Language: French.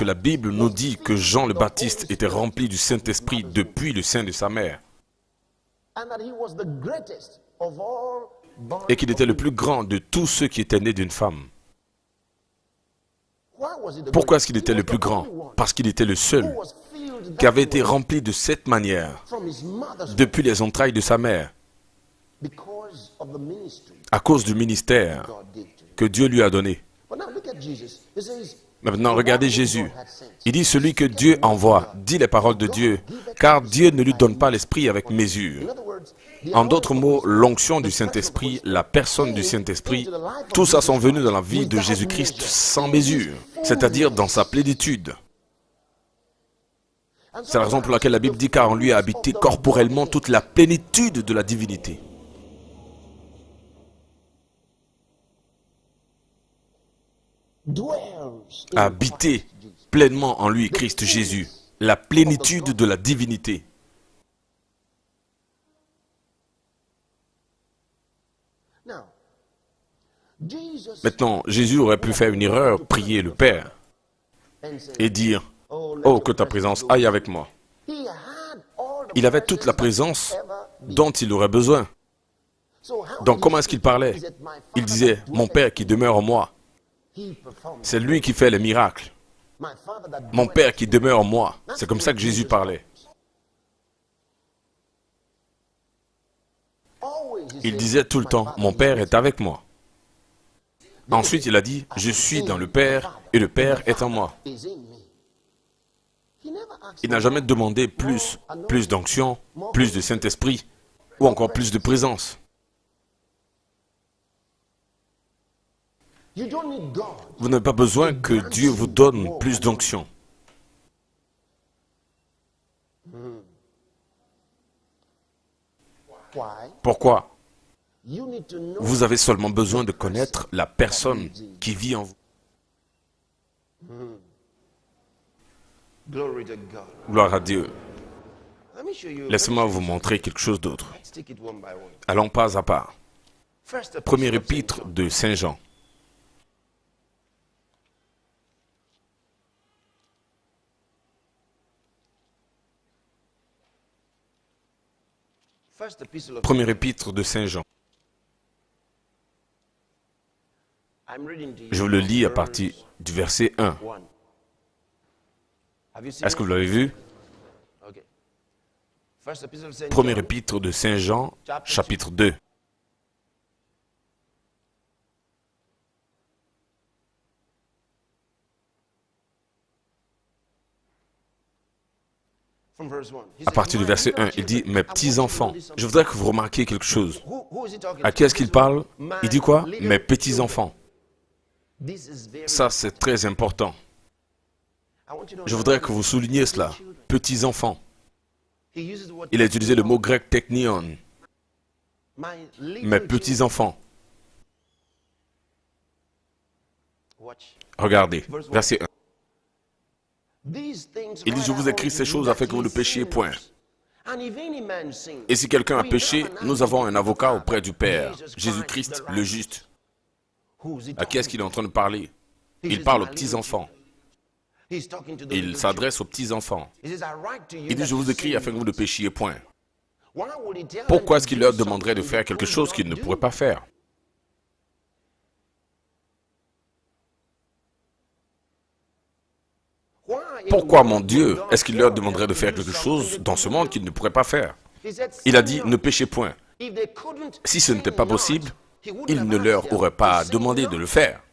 que la Bible nous dit que Jean le Baptiste était rempli du Saint-Esprit depuis le sein de sa mère et qu'il était le plus grand de tous ceux qui étaient nés d'une femme. Pourquoi est-ce qu'il était le plus grand? Parce qu'il était le seul qui avait été rempli de cette manière depuis les entrailles de sa mère, à cause du ministère que Dieu lui a donné. Maintenant, regardez Jésus. Il dit, celui que Dieu envoie, dit les paroles de Dieu, car Dieu ne lui donne pas l'Esprit avec mesure. En d'autres mots, l'onction du Saint-Esprit, la personne du Saint-Esprit, tout ça sont venus dans la vie de Jésus-Christ sans mesure, c'est-à-dire dans sa plénitude. C'est la raison pour laquelle la Bible dit, car en lui a habité corporellement toute la plénitude de la divinité. A habité pleinement en lui, Christ Jésus, la plénitude de la divinité. Maintenant, Jésus aurait pu faire une erreur, prier le Père et dire, « Oh, que ta présence aille avec moi. » Il avait toute la présence dont il aurait besoin. Donc, comment est-ce qu'il parlait? Il disait, « Mon Père qui demeure en moi. » C'est lui qui fait les miracles. Mon Père qui demeure en moi. C'est comme ça que Jésus parlait. Il disait tout le temps, mon Père est avec moi. Ensuite, il a dit, je suis dans le Père et le Père est en moi. Il n'a jamais demandé plus d'onction, plus de Saint-Esprit ou encore plus de présence. Vous n'avez pas besoin que Dieu vous donne plus d'onction. Pourquoi? Vous avez seulement besoin de connaître la personne qui vit en vous. Gloire à Dieu. Laissez-moi vous montrer quelque chose d'autre. Allons pas à pas. Premier épître de Saint Jean. Premier épître de Saint Jean. Je vous le lis à partir du verset 1. Est-ce que vous l'avez vu? Premier épître de Saint Jean, chapitre 2. À partir du verset 1, il dit, « Mes petits-enfants ». Je voudrais que vous remarquiez quelque chose. À qui est-ce qu'il parle? Il dit quoi? « Mes petits-enfants ». Ça, c'est très important. Je voudrais que vous souligniez cela. Petits-enfants. Il a utilisé le mot grec technion. Mes petits-enfants. Regardez, verset 1. Il dit, je vous écris ces choses afin que vous ne péchiez point. Et si quelqu'un a péché, nous avons un avocat auprès du Père, Jésus-Christ le juste. À qui est-ce qu'il est en train de parler? Il parle aux petits-enfants. Il s'adresse aux petits-enfants. Il dit, je vous écris afin que vous ne péchiez point. Pourquoi est-ce qu'il leur demanderait de faire quelque chose qu'ils ne pourraient pas faire? Pourquoi, mon Dieu, est-ce qu'il leur demanderait de faire quelque chose dans ce monde qu'ils ne pourraient pas faire? Il a dit, ne péchez point. Si ce n'était pas possible, il ne leur aurait pas demandé de le faire.